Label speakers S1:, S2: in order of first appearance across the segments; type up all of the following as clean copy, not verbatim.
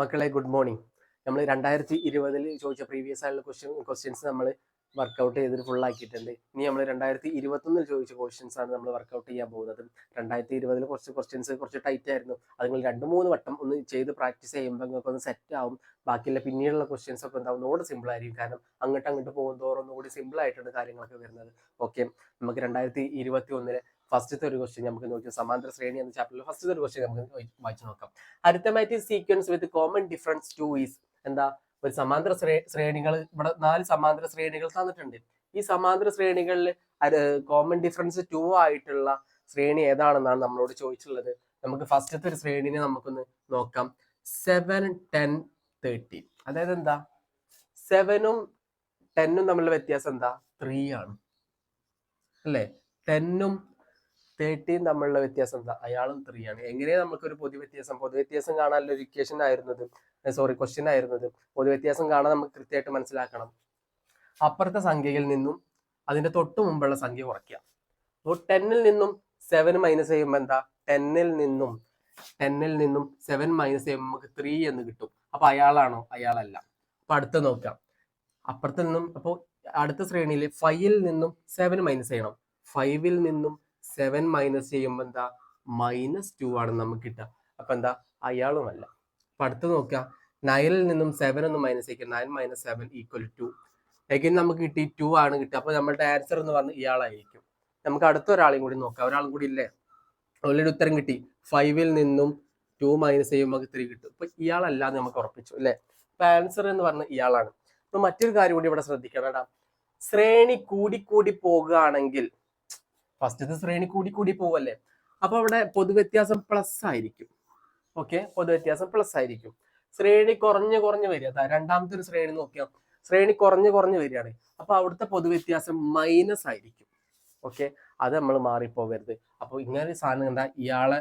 S1: മക്കളെ good morning. നമ്മൾ 2020 ചോദിച്ച പ്രീവിയസ് ആയിട്ടുള്ള ക്വസ്റ്റ്യൻസ് നമ്മൾ വർക്കൗട്ട് ചെയ്തിട്ട് ഫുൾ ആക്കിയിട്ടുണ്ട്. ഇനി നമ്മൾ 2021 ചോദിച്ച ക്വസ്റ്റ്യൻസ് ആണ് നമ്മൾ വർക്കൗട്ട് ചെയ്യാൻ പോകുന്നത്. 2020 കുറച്ച് ക്വസ്റ്റ്യൻസ് കുറച്ച് ടൈറ്റ് ആയിരുന്നു. അത് നിങ്ങൾ 2-3 വട്ടം ഒന്ന് ചെയ്ത് പ്രാക്ടീസ് ചെയ്യുമ്പോൾ നിങ്ങൾക്ക് ഒന്ന് സെറ്റ് ആവും. ബാക്കിയുള്ള പിന്നീടുള്ള ക്വസ്റ്റ്യൻസ് ഒക്കെ എന്താവും ഒന്നുകൂടെ സിമ്പിൾ ആയിരിക്കും. കാരണം അങ്ങോട്ട് പോകുന്നതോറും ഒന്നുകൂടി സിമ്പിൾ ആയിട്ടാണ് കാര്യങ്ങളൊക്കെ വരുന്നത്. ഓക്കെ, നമുക്ക് 2021 ഫസ്റ്റത്തെ ഒരു ക്വസ്റ്റ്യൻ നമുക്ക് നോക്കി. സമാന്തര ശ്രേണി എന്ന ചാപ്റ്ററിൽ ഫസ്റ്റത്തെ ഒരു ക്വസ്റ്റ്യൻ നമുക്ക് വായിച്ചു നോക്കാം. Arithmetic sequence with common difference 2 is എന്താ? ഒരു സമാന്തര ശ്രേണികൾ, ഇവിടെ 4 സമാന്തര ശ്രേണികൾ തന്നിട്ടുണ്ട്. ഈ സമാന്തര ശ്രേണികളിൽ കോമൺ ഡിഫറൻസ് 2 ആയിട്ടുള്ള ശ്രേണി ഏതാണെന്നാണ് നമ്മളോട് ചോദിച്ചിട്ടുള്ളത്. നമുക്ക് ഫസ്റ്റത്തെ ഒരു ശ്രേണിനെ നമുക്കൊന്ന് നോക്കാം. 7, 10, 13. അതായത് എന്താ? 7ഉം 10ഉം തമ്മിലുള്ള വ്യത്യാസം എന്താ? 3 ആണ് അല്ലേ? 10ഉം 13 തമ്മിലുള്ള വ്യത്യാസം എന്താ? അയാളും 3 ആണ്. എങ്ങനെയാ നമുക്കൊരു പൊതുവ്യത്യാസം കാണാനുള്ള ഒരു ഇക്വേഷൻ ആയിരുന്നത്, ക്വസ്റ്റ്യൻ ആയിരുന്നത്. പൊതുവ്യത്യാസം കാണാൻ നമുക്ക് കൃത്യമായിട്ട് മനസ്സിലാക്കണം. അപ്പുറത്തെ സംഖ്യയിൽ നിന്നും അതിന്റെ തൊട്ട് മുമ്പുള്ള സംഖ്യ കുറയ്ക്കുക. അപ്പോൾ 10ൽ നിന്നും 7 മൈനസ് ചെയ്യുമ്പോൾ എന്താ? 10ൽ നിന്നും 7 മൈനസ് ചെയ്യുമ്പോൾ നമുക്ക് 3 എന്ന് കിട്ടും. അപ്പൊ അയാളാണോ? അയാളല്ല. അപ്പൊ അടുത്ത നോക്കാം. അപ്പുറത്ത് നിന്നും, അപ്പോൾ അടുത്ത ശ്രേണിയിൽ 5ൽ നിന്നും 7 മൈനസ് ചെയ്യണം. 5ൽ നിന്നും 7 മൈനസ് ചെയ്യുമ്പോൾ എന്താ? -2 ആണ് നമുക്ക് കിട്ടുക. അപ്പൊ എന്താ? അയാളുമല്ല. അപ്പൊ അടുത്ത് നോക്കുക. 9ൽ നിന്നും 7 ഒന്ന് മൈനസ് ചെയ്യിക്കുക. 9 - 7 = 2. എഗൈൻ നമുക്ക് കിട്ടി 2 ആണ് കിട്ടുക. അപ്പൊ നമ്മളുടെ ആൻസർ എന്ന് പറഞ്ഞാൽ ഇയാളായിരിക്കും. നമുക്ക് അടുത്ത ഒരാളെയും കൂടി നോക്കാം. ഒരാളും കൂടി ഇല്ലേ? ഓൾറെഡി ഉത്തരം കിട്ടി. 5ൽ നിന്നും 2 മൈനസ് ചെയ്യുമ്പോൾ 3 കിട്ടും. അപ്പൊ ഇയാളല്ലാതെ നമുക്ക് ഉറപ്പിച്ചു അല്ലെ? അപ്പൊ ആൻസർ എന്ന് പറഞ്ഞാൽ ഇയാളാണ്. അപ്പൊ മറ്റൊരു കാര്യം കൂടി ഇവിടെ ശ്രദ്ധിക്കണം. ശ്രേണി കൂടി പോകുകയാണെങ്കിൽ, ഫസ്റ്റത്തെ ശ്രേണി കൂടി പോവല്ലേ, അപ്പൊ അവിടെ പൊതുവ്യത്യാസം പ്ലസ് ആയിരിക്കും. ഓക്കെ, പൊതുവ്യത്യാസം പ്ലസ് ആയിരിക്കും. ശ്രേണി കുറഞ്ഞു വരിക. രണ്ടാമത്തെ ഒരു ശ്രേണി നോക്കിയാൽ ശ്രേണി കുറഞ്ഞു വരികയാണ്. അപ്പൊ അവിടുത്തെ പൊതുവ്യത്യാസം മൈനസ് ആയിരിക്കും. ഓക്കെ, അത് നമ്മൾ മാറിപ്പോകരുത്. അപ്പൊ ഇങ്ങനെ സാധനം എന്താ? ഇയാളെ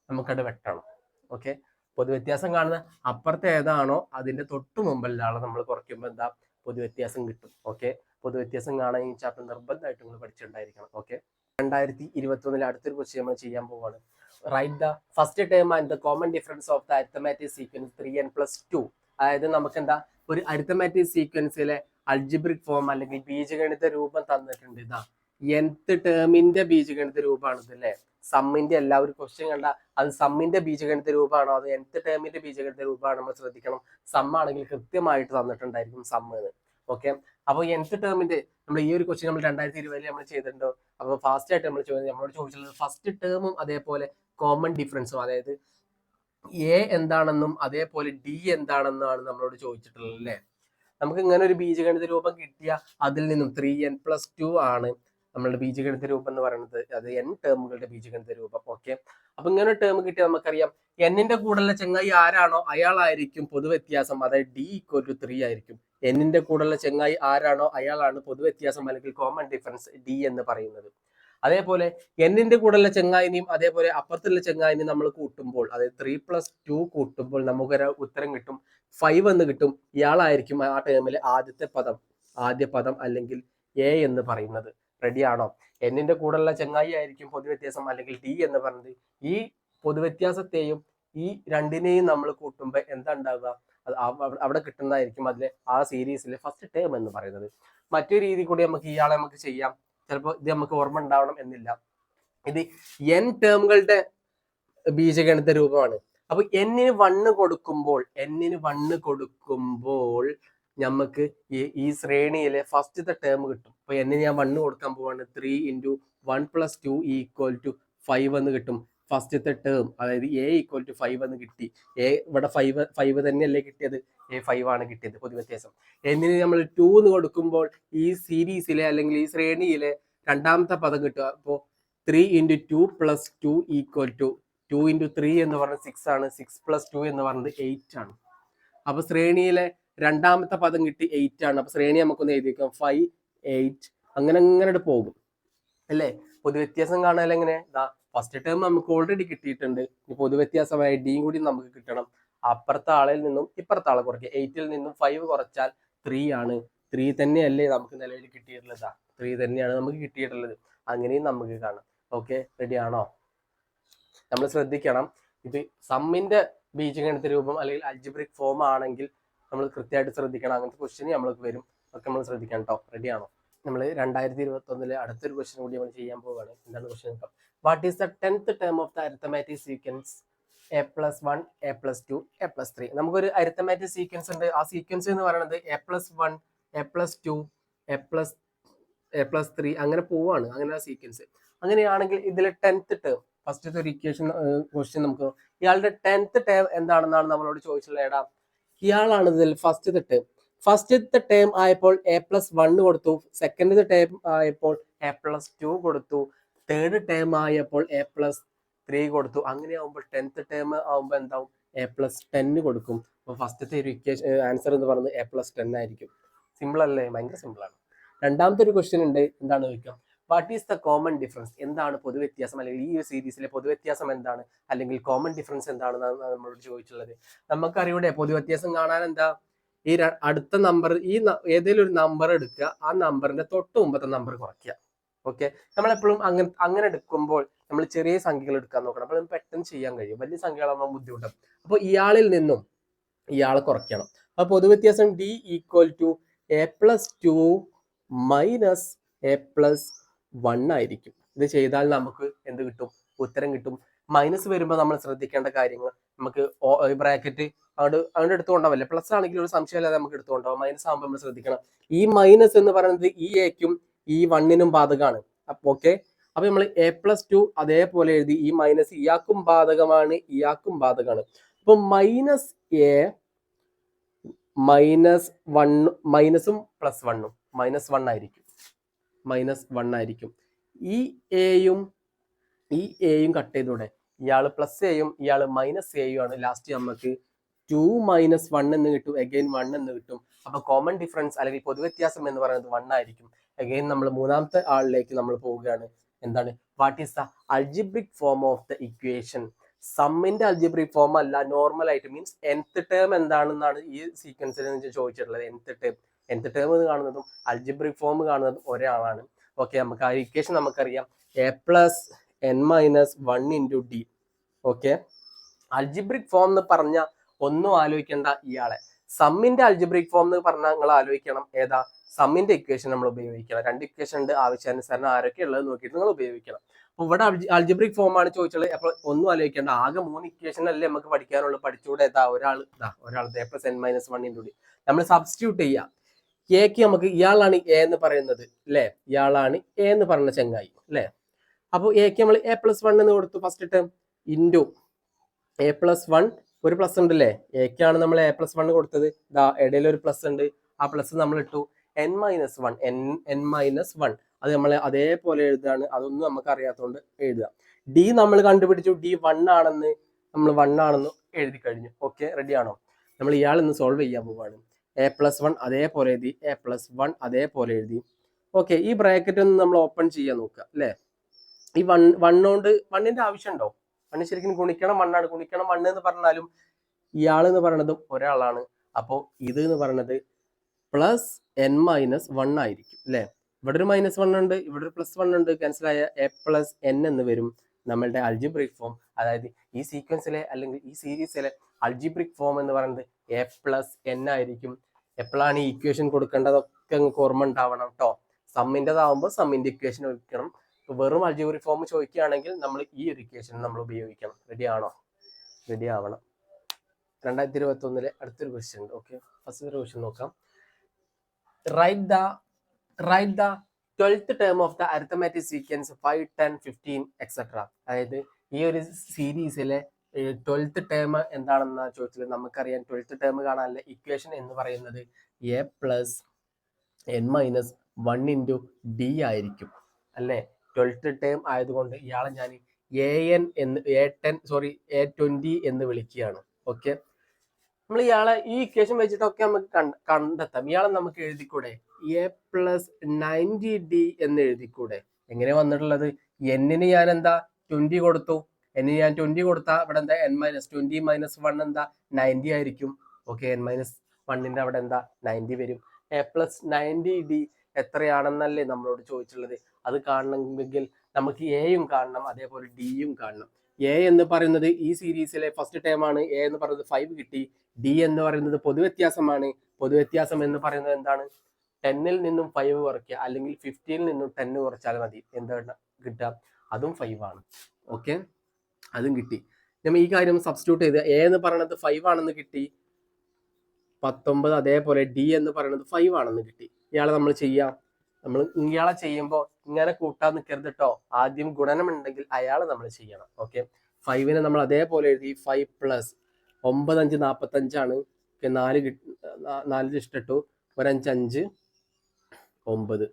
S1: നമുക്കത് വെട്ടണം. ഓക്കെ, പൊതുവ്യത്യാസം കാണുന്ന അപ്പുറത്തെ ഏതാണോ അതിന്റെ തൊട്ട് മുമ്പുള്ള ആളെ നമ്മൾ കുറയ്ക്കുമ്പോൾ എന്താ? പൊതുവ്യത്യാസം കിട്ടും. ഓക്കെ, പൊതുവ്യത്യാസം കാണാൻ ഈ ചാപ്റ്റർ നിർബന്ധമായിട്ട് നിങ്ങൾ പഠിച്ചിട്ടുണ്ടായിരിക്കണം. ഓക്കെ, 2021 അടുത്തൊരു ക്വസ്റ്റ്യൻ നമ്മൾ ചെയ്യാൻ പോവാണ്. Write the first term and the common difference of the arithmetic sequence 3n + 2. അതായത് നമുക്ക് എന്താ? ഒരു അരിത്തമാറ്റിക് സീക്വൻസിലെ അൾജിബ്രിക് ഫോം അല്ലെങ്കിൽ ബീജഗണിത രൂപം തന്നിട്ടുണ്ട്. ഇതാ nth ടേമിന്റെ ബീജഗണിത രൂപമാണിത് അല്ലേ? സമ്മിന്റെ അല്ല. ഒരു ക്വസ്റ്റ്യൻ കണ്ട അത് സമ്മിന്റെ ബീജഗണിത രൂപമാണോ അത് nth ടേമിന്റെ ബീജഗണിത രൂപമാണ്? നമ്മൾ ശ്രദ്ധിക്കണം. സമ്മാണെങ്കിൽ കൃത്യമായിട്ട് തന്നിട്ടുണ്ടായിരിക്കും സമ്മ്. ഓക്കെ, അപ്പൊ nth ടേമിന്റെ നമ്മൾ ഈ ഒരു ക്വസ്റ്റ്യൻ നമ്മൾ 2020 നമ്മൾ ചെയ്തിട്ടുണ്ടോ? അപ്പൊ ഫാസ്റ്റ് ആയിട്ട് നമ്മളോട് ചോദിച്ചിട്ടുള്ളത് ഫസ്റ്റ് ടേമും അതേപോലെ കോമൺ ഡിഫറൻസും, അതായത് എ എന്താണെന്നും അതേപോലെ ഡി എന്താണെന്നുമാണ് നമ്മളോട് ചോദിച്ചിട്ടുള്ളത് അല്ലേ? നമുക്ക് ഇങ്ങനെ ഒരു ബീജഗണിത രൂപം കിട്ടിയ അതിൽ നിന്നും 3n + 2 ആണ് നമ്മളുടെ ബീജഗണിത രൂപം എന്ന് പറയുന്നത്. അത് n ടേമുകളുടെ ബീജഗണിത രൂപം. ഓക്കെ, അപ്പൊ ഇങ്ങനെ ഒരു ടേം കിട്ടിയാൽ നമുക്കറിയാം എന്നിന്റെ കൂടെയുള്ള ചങ്ങായി ആരാണോ അയാളായിരിക്കും പൊതുവ്യത്യാസം, അതായത് d = 3 ആയിരിക്കും. എന്നിന്റെ കൂടെയുള്ള ചങ്ങായി ആരാണോ അയാളാണ് പൊതുവ്യത്യാസം അല്ലെങ്കിൽ കോമൺ ഡിഫറൻസ് d എന്ന് പറയുന്നത്. അതേപോലെ എന്നിന്റെ കൂടെയുള്ള ചങ്ങായിനെയും അതേപോലെ അപ്പുറത്തുള്ള ചങ്ങായിനെയും നമ്മൾ കൂട്ടുമ്പോൾ, അതായത് 3 + 2 കൂട്ടുമ്പോൾ നമുക്കൊരു ഉത്തരം കിട്ടും. 5 എന്ന് കിട്ടും. ഇയാളായിരിക്കും ആ ടേമിലെ ആദ്യ പദം അല്ലെങ്കിൽ എ എന്ന് പറയുന്നത്. റെഡി ആണോ? എന്നിന്റെ കൂടെയുള്ള ചങ്ങായി ആയിരിക്കും പൊതുവ്യത്യാസം അല്ലെങ്കിൽ ഡി എന്ന് പറയുന്നത്. ഈ പൊതുവ്യത്യാസത്തെയും ഈ രണ്ടിനെയും നമ്മൾ കൂട്ടുമ്പോൾ എന്താ ഉണ്ടാവുക? അവിടെ കിട്ടുന്നതായിരിക്കും അതിലെ ആ സീരീസിലെ ഫസ്റ്റ് ടേം എന്ന് പറയുന്നത്. മറ്റൊരു രീതി കൂടി നമുക്ക് ഇയാളെ നമുക്ക് ചെയ്യാം. ചിലപ്പോൾ ഇത് നമുക്ക് ഓർമ്മ ഉണ്ടാവണം എന്നില്ല. ഇത് n ടേമുകളുടെ ബീജഗണിത രൂപമാണ്. അപ്പൊ എന്നിന് 1 കൊടുക്കുമ്പോൾ നമുക്ക് ഈ ശ്രേണിയിലെ ഫസ്റ്റത്തെ ടേം കിട്ടും. അപ്പൊ എന്നിന് ഞാൻ 1 കൊടുക്കാൻ പോവാണ്. 3 × 1 + 2 = 5 എന്ന് കിട്ടും. ഫസ്റ്റത്തെ ടേം, അതായത് a = 5 എന്ന് കിട്ടി. ഇവിടെ 5 തന്നെയല്ലേ കിട്ടിയത്? a 5 ആണ് കിട്ടിയത് പൊതുവ്യത്യാസം. എന്നിന് നമ്മൾ 2 എന്ന് കൊടുക്കുമ്പോൾ ഈ സീരീസിലെ അല്ലെങ്കിൽ ഈ ശ്രേണിയിലെ രണ്ടാമത്തെ പദം കിട്ടുക. അപ്പോൾ 3 × 2 + 2 = 2 × 3 എന്ന് പറഞ്ഞത് 6 ആണ്. 6 + 2 എന്ന് പറഞ്ഞത് 8 ആണ്. അപ്പൊ ശ്രേണിയിലെ രണ്ടാമത്തെ പദം കിട്ടി 8 ആണ്. അപ്പൊ ശ്രേണി നമുക്കൊന്ന് എഴുതി വെക്കാം. 5, 8 അങ്ങനെ പോകും അല്ലേ? പൊതുവ്യത്യാസം കാണാൻ എങ്ങനെ? ഫസ്റ്റ് ടേം നമുക്ക് ഓൾറെഡി കിട്ടിയിട്ടുണ്ട്. പൊതുവ്യത്യാസമായ ഡിയും കൂടി നമുക്ക് കിട്ടണം. അപ്പുറത്തെ ആളിൽ നിന്നും ഇപ്പുറത്തെ ആളെ കുറയ്ക്കുക. 8ൽ നിന്നും 5 കുറച്ചാൽ 3 ആണ്. 3 തന്നെയല്ലേ നമുക്ക് നിലവിൽ കിട്ടിയിട്ടുള്ളത്? 3 തന്നെയാണ് നമുക്ക് കിട്ടിയിട്ടുള്ളത്. അങ്ങനെയും നമുക്ക് കാണാം. ഓക്കെ, റെഡി ആണോ? നമ്മൾ ശ്രദ്ധിക്കണം, ഇത് സമ്മിന്റെ ബീജഗണിത രൂപം അല്ലെങ്കിൽ അൽജിബ്രിക് ഫോം ആണെങ്കിൽ നമ്മൾ കൃത്യമായിട്ട് ശ്രദ്ധിക്കണം. അങ്ങനത്തെ ക്വസ്റ്റ്യൻ നമ്മൾക്ക് വരും, ഒക്കെ നമ്മൾ ശ്രദ്ധിക്കണം കേട്ടോ. റെഡിയാണോ? നമ്മൾ 2021 അടുത്തൊരു ക്വസ്റ്റ്യൻ കൂടി നമ്മൾ ചെയ്യാൻ പോവുകയാണ്. എന്താണ് ക്വസ്റ്റ്യൻ നോക്കാം. What is the 10th term of the arithmetic sequence a+1 a+2 a+3? നമുക്കൊരു അരിത്തമാറ്റിക് സീക്വൻസ് ഉണ്ട്. ആ സീക്വൻസ് എന്ന് പറയുന്നത് a+1 a+2 a+3 അങ്ങനെ പോവാണ്. അങ്ങനെ ആ സീക്വൻസ് അങ്ങനെയാണെങ്കിൽ ഇതിലെ 10th ടേം ഫസ്റ്റ് ഒരു ഇക്വേഷൻ ക്വസ്റ്റ്യൻ നമുക്ക് ഇയാളുടെ 10th ടേം എന്താണെന്നാണ് നമ്മളോട് ചോദിച്ചിട്ടുള്ളത്. ഏടാ ഇയാളാണ് ഇതിൽ ഫസ്റ്റത്തെ ടേം ആയപ്പോൾ a+1 കൊടുത്തു, സെക്കൻഡ് ടേം ആയപ്പോൾ a+2 കൊടുത്തു, തേർഡ് ടേം ആയപ്പോൾ a+3 കൊടുത്തു. അങ്ങനെ ആവുമ്പോൾ 10th ടേം ആവുമ്പോൾ എന്താവും a+10 കൊടുക്കും. അപ്പൊ ഫസ്റ്റത്തെ ഒരു ഇക്വേഷൻ ആൻസർ എന്ന് പറയുന്നത് a+10 ആയിരിക്കും. സിമ്പിൾ അല്ലേ? ഭയങ്കര സിമ്പിൾ ആണ്. രണ്ടാമത്തെ ഒരു ക്വസ്റ്റ്യൻ ഉണ്ട്. എന്താണ് ചോദിക്കാം, what is the common difference? എന്താണ് പൊതുവ്യത്യാസം, അല്ലെങ്കിൽ ഈ സീരീസിലെ പൊതുവ്യത്യാസം എന്താണ്, അല്ലെങ്കിൽ കോമൺ ഡിഫറൻസ് എന്താണെന്നാണ് നമ്മളോട് ചോദിച്ചുള്ളത്. നമുക്കറിയൂടെ പൊതുവ്യത്യാസം കാണാൻ എന്താ, ഈ അടുത്ത നമ്പർ ഏതെങ്കിലും ഒരു നമ്പർ എടുക്കുക, ആ നമ്പറിന്റെ തൊട്ട് മുമ്പത്തെ നമ്പർ കുറയ്ക്കുക. ഓക്കെ, നമ്മളെപ്പോഴും അങ്ങനെ എടുക്കുമ്പോൾ നമ്മൾ ചെറിയ സംഖ്യകൾ എടുക്കാൻ നോക്കണം. അപ്പോൾ പെട്ടെന്ന് ചെയ്യാൻ കഴിയും. വലിയ സംഖ്യകളാകുമ്പോൾ ബുദ്ധിമുട്ടാണ്. അപ്പോൾ ഇയാളിൽ നിന്നും ഇയാളെ കുറയ്ക്കണം. അപ്പൊ പൊതുവ്യത്യാസം d = a+2 മൈനസ് a+1 ആയിരിക്കും. ഇത് ചെയ്താൽ നമുക്ക് എന്ത് കിട്ടും? ഉത്തരം കിട്ടും. മൈനസ് വരുമ്പോൾ നമ്മൾ ശ്രദ്ധിക്കേണ്ട കാര്യങ്ങൾ, നമുക്ക് ബ്രാക്കറ്റ് അങ്ങോട്ട് എടുത്തുകൊണ്ടാവില്ല. പ്ലസ് ആണെങ്കിൽ ഒരു സംശയമില്ലാതെ നമുക്ക് എടുത്തുകൊണ്ടാവും. മൈനസ് ആകുമ്പോൾ നമ്മൾ ശ്രദ്ധിക്കണം. ഈ മൈനസ് എന്ന് പറയുന്നത് ഈ എക്കും ഈ 1നും ബാധകമാണ്. ഓക്കെ, അപ്പൊ നമ്മൾ a+2 അതേപോലെ എഴുതി. ഈ മൈനസ് ഇയാൾക്കും ബാധകമാണ്, ഇയാൾക്കും ബാധകമാണ്. അപ്പൊ മൈനസ് എ -1 മൈനസും +1ഉം -1 ആയിരിക്കും. -1 ഈ എയും കട്ട് ചെയ്തൂടെ? ഇയാള് +a ഇയാള് -a ആണ്. ലാസ്റ്റ് നമുക്ക് 2 - 1 എന്ന് കിട്ടും. അഗൈൻ 1 എന്ന് കിട്ടും. അപ്പൊ കോമൺ ഡിഫറൻസ് അല്ലെങ്കിൽ പൊതുവ്യത്യാസം എന്ന് പറയുന്നത് 1 ആയിരിക്കും. അഗൈൻ നമ്മൾ മൂന്നാമത്തെ ആളിലേക്ക് നമ്മൾ പോവുകയാണ്. എന്താണ്? What is the algebraic form of the equation? സമ്മിന്റെ അൾജിബ്രിക് ഫോം അല്ല, നോർമൽ ആയിട്ട് മീൻസ് nth ടേം എന്താണെന്നാണ് ഈ സീക്വൻസിൽ ചോദിച്ചിട്ടുള്ളത്. nth ടേം എന്ന് കാണുന്നതും അൾജിബ്രിക് ഫോം കാണുന്നതും ഒരേ ആളാണ്. ഓക്കെ, നമുക്ക് ആ ഇക്വേഷൻ നമുക്കറിയാം, a+n-1 × d. Okay, algebraic form എന്ന് പറഞ്ഞ ഒന്നും ആലോചിക്കേണ്ട ഇയാളെ. സമ്മിന്റെ അൾജിബ്രിക് ഫോം എന്ന് പറഞ്ഞാൽ നിങ്ങൾ ആലോചിക്കണം ഏതാ? സമ്മിന്റെ ഇക്വേഷൻ നമ്മൾ ഉപയോഗിക്കണം. 2 ഇക്വേഷൻ ഉണ്ട്, ആവശ്യാനുസരണം ആരൊക്കെ ഉള്ളത് നോക്കിയിട്ട് നിങ്ങൾ ഉപയോഗിക്കണം. അപ്പൊ ഇവിടെ അൾജിബ്രിക് ഫോം ആണ് ചോദിച്ചത്. അപ്പോൾ ഒന്നും ആലോചിക്കേണ്ട, ആകെ 3 ഇക്വേഷൻ അല്ലേ നമുക്ക് പഠിക്കാനുള്ളൂ. പഠിച്ചുകൂടെ? ഒരാൾ a+n-1 × d നമ്മൾ സബ്സ്റ്റിറ്റ്യൂട്ട് ചെയ്യാം. എക്ക് നമുക്ക് ഇയാളാണ് എ എന്ന് പറയുന്നത് അല്ലേ, ഇയാളാണ് എ എന്ന് പറയുന്ന ചങ്ങായി അല്ലേ. അപ്പോൾ എക്ക് നമ്മൾ a+1 എന്ന് കൊടുത്തു ഫസ്റ്റ് ടേം ഇൻറ്റു a+1 ഒരു പ്ലസ് ഉണ്ട് അല്ലേ, എക്കാണ് നമ്മൾ a+1 കൊടുത്തത്. ഇടയിൽ ഒരു പ്ലസ് ഉണ്ട്, ആ പ്ലസ് നമ്മൾ ഇട്ടു. n-1 അത് നമ്മൾ അതേപോലെ എഴുതുകയാണ്. അതൊന്നും നമുക്ക് അറിയാത്തതുകൊണ്ട് എഴുതുക. ഡി നമ്മൾ കണ്ടുപിടിച്ചു, d 1 ആണെന്ന് നമ്മൾ 1 ആണെന്ന് എഴുതി കഴിഞ്ഞു. ഓക്കെ, റെഡി ആണോ? നമ്മൾ ഇയാളൊന്ന് സോൾവ് ചെയ്യാൻ പോവാണ്. a+1 അതേപോലെ എഴുതി, a+1 അതേപോലെ എഴുതി. ഓക്കെ, ഈ ബ്രാക്കറ്റ് ഒന്ന് നമ്മൾ ഓപ്പൺ ചെയ്യാൻ നോക്കുക അല്ലേ. ഈ 1 കൊണ്ട് 1ന്റെ ആവശ്യമുണ്ടോ? 1 ശരിക്കും ഗുണിക്കണം 1 ആണ്. ഗുണിക്കണം 1 എന്ന് പറഞ്ഞാലും ഇയാൾ എന്ന് പറയുന്നതും ഒരാളാണ്. അപ്പോൾ ഇത് എന്ന് പറയുന്നത് +n-1 ആയിരിക്കും അല്ലേ. ഇവിടെ ഒരു -1 ഉണ്ട്, ഇവിടെ ഒരു +1 ഉണ്ട്. ക്യാൻസൽ ആയ a+n എന്ന് വരും നമ്മളുടെ അൾജിബ്രിക് ഫോം. അതായത് ഈ സീക്വൻസിലെ അല്ലെങ്കിൽ ഈ സീരീസിലെ അൾജിബ്രിക് ഫോം എന്ന് പറയുന്നത് a+n ആയിരിക്കും. എപ്പോഴാണ് ഈ ഇക്വേഷൻ കൊടുക്കേണ്ടതൊക്കെ നിങ്ങൾക്ക് ഓർമ്മ ഉണ്ടാവണം കേട്ടോ. സമ്മിൻ്റെതാവുമ്പോൾ സമ്മിൻ്റെ ഇക്വേഷൻ വയ്ക്കണം. വെറും അൾജിബ്രിക് ഫോം ചോദിക്കുകയാണെങ്കിൽ നമ്മൾ ഈ ഒരു ഇക്വേഷൻ നമ്മൾ ഉപയോഗിക്കണം. റെഡി ആണോ? റെഡി ആവണം. 2021 അടുത്തൊരു ക്വസ്റ്റ്യൻ ഉണ്ട്. ഓക്കെ, ഫസ്റ്റ് ഒരു ക്വസ്റ്റ്യൻ നോക്കാം. Write the 12th term of the arithmetic sequence 5, 10, 15 etc. അതായത് ഈ ഒരു സീരീസിലെ 12th ടേം എന്താണെന്നാണ് ചോദിച്ചത്. നമുക്കറിയാം 12th ടേം കാണാനുള്ള ഇക്വേഷൻ എന്ന് പറയുന്നത് a+n-1 × d ആയിരിക്കും അല്ലേ. 12th ടേം ആയതുകൊണ്ട് ഇയാളെ ഞാൻ A20 എന്ന് വിളിക്കുകയാണ്. ഓക്കെ, നമ്മൾ ഇയാളെ ഈ ഇക്വേഷൻ വെച്ചിട്ടൊക്കെ നമുക്ക് കണ്ടെത്താം. ഇയാളെ നമുക്ക് എഴുതിക്കൂടെ? a+90d എന്ന് എഴുതിക്കൂടെ? എങ്ങനെ വന്നിട്ടുള്ളത്? എന്നിന് ഞാൻ എന്താ 20 കൊടുത്തു. എന്നിന് ഞാൻ 20 കൊടുത്താൽ ഇവിടെ എന്താ n-20 - 1 എന്താ 90 ആയിരിക്കും. ഓക്കെ, n-1ന്റെ അവിടെ എന്താ 90 വരും. a+90d എത്രയാണെന്നല്ലേ നമ്മളോട് ചോദിച്ചുള്ളത്. അത് കാണണമെങ്കിൽ നമുക്ക് എയും കാണണം, അതേപോലെ ഡിയും കാണണം. എ എന്ന് പറയുന്നത് ഈ സീരീസിലെ ഫസ്റ്റ് ടേം ആണ്. എ എന്ന് പറയുന്നത് 5 കിട്ടി. ഡി എന്ന് പറയുന്നത് പൊതുവ്യത്യാസമാണ്. പൊതുവ്യത്യാസം എന്ന് പറയുന്നത് എന്താണ്? 10ൽ നിന്നും 5 കുറയ്ക്കുക, അല്ലെങ്കിൽ 15ൽ നിന്നും 10 കുറച്ചാൽ മതി. എന്താണ് കിട്ടുക? അതും 5 ആണ്. ഓക്കെ, അതും കിട്ടി. നമ്മൾ ഈ കാര്യം സബ്സ്റ്റിറ്റ്യൂട്ട് ചെയ്ത് എ എന്ന് പറയുന്നത് 5 ആണെന്ന് കിട്ടി, 19. അതേപോലെ ഡി എന്ന് പറയുന്നത് 5 ആണെന്ന് കിട്ടി. ഇയാളെ നമ്മൾ ചെയ്യാം. നമ്മൾ ഇയാളെ ചെയ്യുമ്പോൾ ഇങ്ങനെ കൂട്ടാൻ നിൽക്കരുത് കേട്ടോ. ആദ്യം ഗുണനം ഉണ്ടെങ്കിൽ അയാളെ നമ്മൾ ചെയ്യണം. ഓക്കെ, 5നെ നമ്മൾ അതേപോലെ എഴുതി. 5 പ്ലസ് 9 5 45 4 ഇഷ്ടപ്പെട്ടു. 1 5 5 9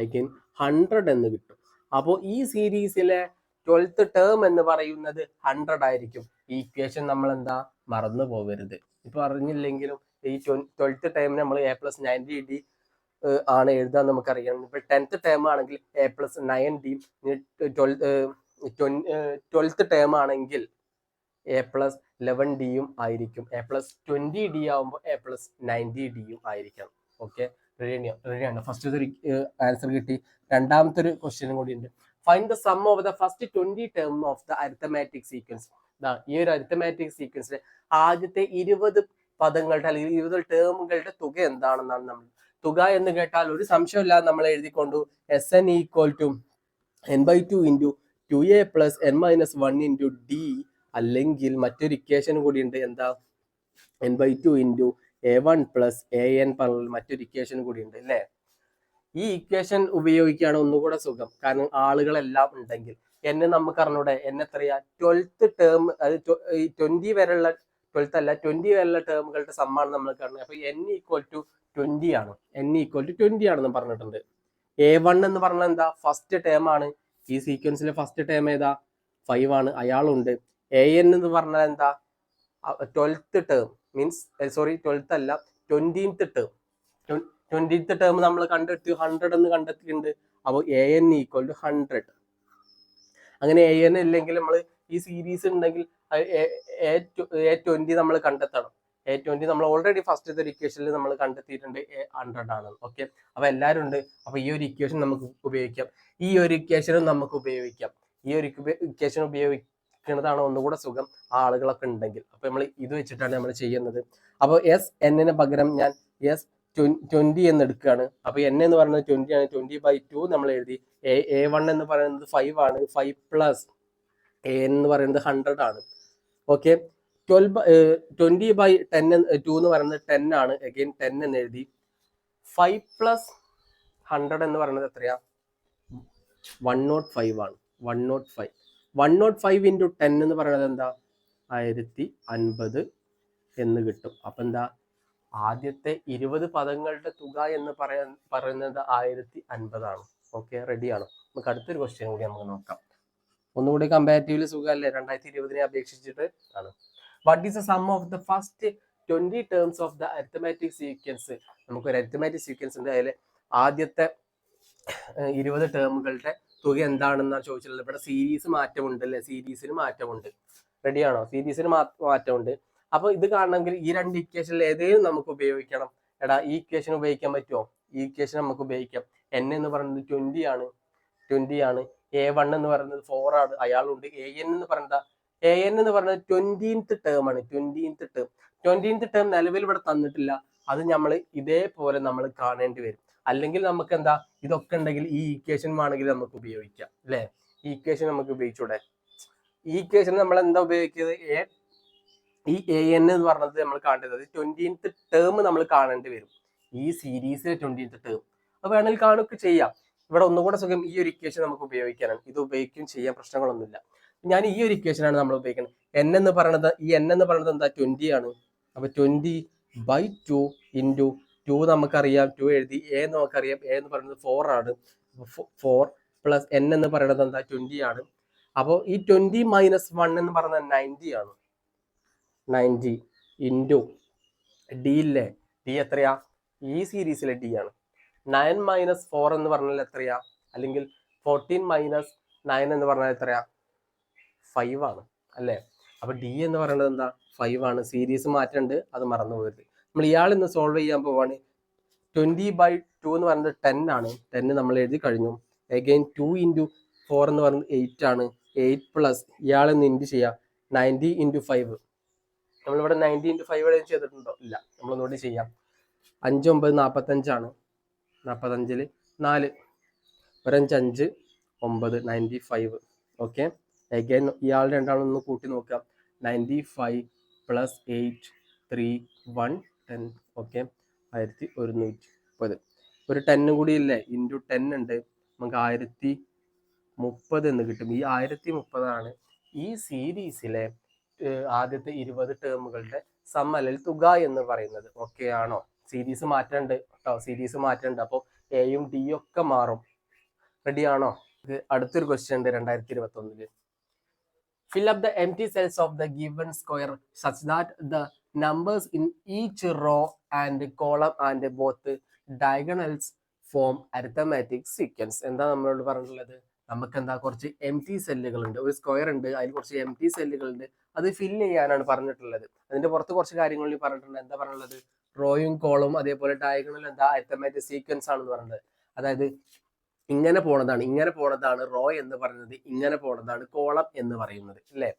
S1: അഗൈൻ 100 എന്ന് കിട്ടും. അപ്പോൾ ഈ സീരീസിലെ 12th ടേം എന്ന് പറയുന്നത് 100 ആയിരിക്കും. ഈ ഇക്വേഷൻ നമ്മൾ എന്താ മറന്നു പോകരുത്. ഇപ്പൊ അറിഞ്ഞില്ലെങ്കിലും ഈ 12th ടേമിന് നമ്മൾ A+90D ആണ് എഴുതാൻ നമുക്കറിയാം. ഇപ്പൊ 10th ടേം ആണെങ്കിൽ A+9D, 12th ടേം ആണെങ്കിൽ A+11D ആയിരിക്കും. A+20D ആവുമ്പോൾ A+90D ആയിരിക്കണം. ഓക്കെ, റെഡിയാണ്. ഫസ്റ്റ് ഒരു ആൻസർ കിട്ടി. രണ്ടാമത്തെ ഒരു ക്വസ്റ്റ്യനും കൂടി ഉണ്ട്. Find the sum of the first 20 term of the arithmetic sequence. ഈ ഒരു അരിത്തമാറ്റിക് സീക്വൻസിലെ ആദ്യത്തെ 20 പദങ്ങളുടെ അല്ലെങ്കിൽ 20 ടേമുകളുടെ തുക എന്താണെന്നാണ് നമ്മൾ. തുക എന്ന് കേട്ടാൽ ഒരു സംശയമില്ലാതെ നമ്മൾ എഴുതിക്കൊണ്ടു SN = n/2 × 2a + n-1 × d, അല്ലെങ്കിൽ മറ്റൊരു ഇക്വേഷൻ കൂടി ഉണ്ട്. എന്താ? n/2 × a1 + an പറഞ്ഞ മറ്റൊരു ഇക്വേഷൻ കൂടി ഉണ്ട് അല്ലേ? ഈ ഇക്വേഷൻ ഉപയോഗിക്കുകയാണ് ഒന്നുകൂടെ സുഖം. കാരണം ആളുകളെല്ലാം ഉണ്ടെങ്കിൽ. എന്നെ നമുക്ക് അറിഞ്ഞൂടെ? എത്രയാ? 12th ടേം, അത് 20 വരെയുള്ള 12th അല്ല 20 വരെയുള്ള ടേമുകളുടെ സമ്മാണ് നമ്മൾ കാണുന്നത്. അപ്പൊ n = 20 ആണ്. n = 20 ആണെന്ന് പറഞ്ഞിട്ടുണ്ട്. A1 എന്ന് പറഞ്ഞാൽ എന്താ? ഫസ്റ്റ് ടേം ആണ്. ഈ സീക്വൻസിലെ ഫസ്റ്റ് ടേം ഏതാ? 5 ആണ്. അയാളുണ്ട്. an എന്ന് പറഞ്ഞാൽ എന്താ? 12th ടേം മീൻസ് 12th അല്ല 20th ടേം. 20th ടേം നമ്മൾ കണ്ടെത്തി 100 എന്ന് കണ്ടെത്തിയിട്ടുണ്ട്. അപ്പോൾ an = 100. അങ്ങനെ an ഇല്ലെങ്കിൽ നമ്മൾ ഈ സീരീസ് ഉണ്ടെങ്കിൽ A20 നമ്മൾ കണ്ടെത്തണം. A20 നമ്മൾ ഓൾറെഡി ഫസ്റ്റ് ഇക്വേഷനിൽ നമ്മൾ കണ്ടെത്തിയിട്ടുണ്ട് 100 ആണ്. ഓക്കെ, അപ്പൊ എല്ലാവരും ഉണ്ട്. അപ്പൊ ഈ ഒരു ഇക്വേഷൻ നമുക്ക് ഉപയോഗിക്കാം. ഈ ഒരു ഇക്വേഷനും നമുക്ക് ഉപയോഗിക്കാം. ഈ ഒരു ഇക്വേഷൻ ഉപയോഗിക്കുന്നതാണ് ഒന്നുകൂടെ സുഖം ആളുകളൊക്കെ ഉണ്ടെങ്കിൽ. അപ്പൊ നമ്മൾ ഇത് വെച്ചിട്ടാണ് നമ്മൾ ചെയ്യുന്നത്. അപ്പോൾ SN പകരം ഞാൻ S20 എന്ന് എടുക്കുകയാണ്. അപ്പൊ n എന്ന് പറയുന്നത് 20 ആണ്. 20/2 നമ്മൾ എഴുതി. A1 എന്ന് പറയുന്നത് 5 ആണ്. 5 + an എന്ന് പറയുന്നത് 100 ആണ്. ഓക്കെ, 20/10 2 എന്ന് പറയുന്നത് 10 ആണ്. അഗൈൻ 10 എന്ന് എഴുതി. 5 + 100 എന്ന് പറയുന്നത് എത്രയാ? 105 ആണ്. 105 × 10 എന്ന് പറയുന്നത് എന്താ? 1050 എന്ന് കിട്ടും. അപ്പൊ എന്താ? ആദ്യത്തെ 20 പദങ്ങളുടെ തുക എന്ന് പറയുന്നത് 1050 ആണ്. ഓക്കെ, റെഡിയാണോ? നമുക്ക് അടുത്തൊരു ക്വസ്റ്റ്യൻ കൂടി നമുക്ക് നോക്കാം. ഒന്നുകൂടി കമ്പാരിറ്റീവ്ലി സുഖമല്ലേ 2020 അപേക്ഷിച്ചിട്ട് ആണ്. What is the sum of the first 20 terms of the arithmetic sequence? നമുക്കൊരു അരിത്തമാറ്റിക് സീക്വൻസ് ഉണ്ട്. അതിൽ ആദ്യത്തെ 20 ടേമുകളുടെ തുക എന്താണെന്നാണ് ചോദിച്ചിട്ടുള്ളത്. ഇവിടെ സീരീസ് മാറ്റമുണ്ട് അല്ലേ? സീരീസിന് മാറ്റമുണ്ട്. റെഡിയാണോ? സീരീസിന് മാറ്റമുണ്ട്. അപ്പൊ ഇത് കാണണമെങ്കിൽ ഈ രണ്ട് ഇക്വേഷനിൽ ഏതെങ്കിലും നമുക്ക് ഉപയോഗിക്കണം. എടാ, ഈ ഇക്വേഷൻ ഉപയോഗിക്കാൻ പറ്റുമോ? ഈ ഇക്വേഷൻ നമുക്ക് ഉപയോഗിക്കാം. n എന്ന് പറയുന്നത് 20 ആണ്. A1 എന്ന് പറയുന്നത് 4 ആണ്. അയാളുണ്ട്. an എന്ന് പറയുന്നത് 20th ടേം ആണ്. 20th ടേം നിലവിൽ ഇവിടെ തന്നിട്ടില്ല. അത് നമ്മൾ ഇതേപോലെ നമ്മൾ കാണേണ്ടി വരും. അല്ലെങ്കിൽ നമുക്ക് എന്താ, ഇതൊക്കെ ഉണ്ടെങ്കിൽ ഈ ഇക്വേഷൻ വേണമെങ്കിൽ നമുക്ക് ഉപയോഗിക്കാം അല്ലെ? ഈ ഇക്വേഷൻ നമുക്ക് ഉപയോഗിച്ചൂടെ? ഈ ഇക്വേഷൻ നമ്മൾ എന്താ ഉപയോഗിക്കുന്നത്? ഈ an എന്ന് പറഞ്ഞത് നമ്മൾ കാണേണ്ടത് 20th ടേം നമ്മൾ കാണേണ്ടി വരും. ഈ സീരീസിലെ 20th ടേം അത് വേണമെങ്കിൽ കാണുകയൊക്കെ ചെയ്യാം. ഇവിടെ ഒന്നുകൂടെ സുഖം ഈ ഒരു ഇക്വേഷൻ നമുക്ക് ഉപയോഗിക്കാനാണ്. ഇത് ഉപയോഗിക്കുകയും ചെയ്യാൻ പ്രശ്നങ്ങളൊന്നുമില്ല. ഞാൻ ഈ ഒരു ഇക്വേഷനാണ് നമ്മൾ ഉപയോഗിക്കുന്നത്. n എന്ന് പറയുന്നത് എന്താ? 20 ആണ്. അപ്പൊ 20/2 × 2 നമുക്കറിയാം. 2 എഴുതി. a നമുക്കറിയാം. a എന്ന് പറയുന്നത് 4 ആണ്. 4 + n എന്ന് പറയുന്നത് എന്താ? 20 ആണ്. അപ്പോൾ ഈ 20 - 1 എന്ന് പറയുന്നത് 90 ആണ്. 90 × d ഇല്ലേ? d എത്രയാ? ഈ സീരീസിലെ d ആണ്. 9 - 4 എന്ന് പറഞ്ഞാൽ എത്രയാ? അല്ലെങ്കിൽ 14 - 9 എന്ന് പറഞ്ഞാൽ എത്രയാ? 5 ആണ് അല്ലേ? അപ്പൊ d എന്ന് പറയുന്നത് എന്താ? 5 ആണ്. സീരീസ് മാറ്റമുണ്ട്, അത് മറന്നു പോകരുത്. നമ്മൾ ഇയാൾ ഇന്ന് സോൾവ് ചെയ്യാൻ പോവാണ്. 20/2 എന്ന് പറയുന്നത് 10 ആണ്. 10 നമ്മൾ എഴുതി കഴിഞ്ഞു. അഗൈൻ 2 × 4 എന്ന് പറയുന്നത് 8 ആണ്. 8 പ്ലസ് ഇയാളെ ഇൻറ്റു ചെയ്യാം 90 × 5. നമ്മളിവിടെ 90 × 5 ചെയ്തിട്ടുണ്ടോ? ഇല്ല. നമ്മളൊന്നുകൂടി ചെയ്യാം. 5 9 45 45 4 5 5 9 95. ഓക്കെ, അഗൈൻ ഇയാൾ രണ്ടാളും ഒന്ന് കൂട്ടി നോക്കാം. 95 പ്ലസ് 8 3 1 10. ഓക്കെ, 1130. ഒരു 10 കൂടി ഇല്ലേ, ഇൻറ്റു 10 ഉണ്ട്, നമുക്ക് 1030 എന്ന് കിട്ടും. ഈ 1030 ഈ സീരീസിലെ ആദ്യത്തെ 20 ടേമുകളുടെ സം അല്ലെങ്കിൽ തുക എന്ന് പറയുന്നത്. ഓക്കെ ആണോ? സീരീസ് മാറ്റമുണ്ട് കേട്ടോ, സീരീസ് മാറ്റമുണ്ട്. അപ്പോൾ എയും ഡിയും ഒക്കെ മാറും. റെഡി ആണോ? ഇത് അടുത്തൊരു ക്വസ്റ്റ്യൻ ഉണ്ട് 2021. Fill up the empty cells of the given square such that the numbers in each row and column and both diagonals form arithmetic sequence. എന്താ നമ്മളോട് പറഞ്ഞിട്ടുള്ളത്? നമുക്ക് എന്താ കുറച്ച് empty സെല്ലുകളുണ്ട്, ഒരു സ്ക്വയർ ഉണ്ട്, അതിൽ കുറച്ച് empty സെല്ലുകളുണ്ട്, അത് ഫില്ല് ചെയ്യാനാണ് പറഞ്ഞിട്ടുള്ളത്. അതിന്റെ പുറത്ത് കുറച്ച് കാര്യങ്ങളിൽ പറഞ്ഞിട്ടുണ്ട്. എന്താ പറഞ്ഞുള്ളത്? റോയും കോളും അതേപോലെ ഡയഗണൽ എന്താ അരിത്തമാറ്റിക് സീക്വൻസ് ആണെന്ന് പറഞ്ഞത്. അതായത് ഇങ്ങനെ പോണതാണ് റോ എന്ന് പറയുന്നത്, ഇങ്ങനെ പോണതാണ് കോളം എന്ന് പറയുന്നത് അല്ലേ?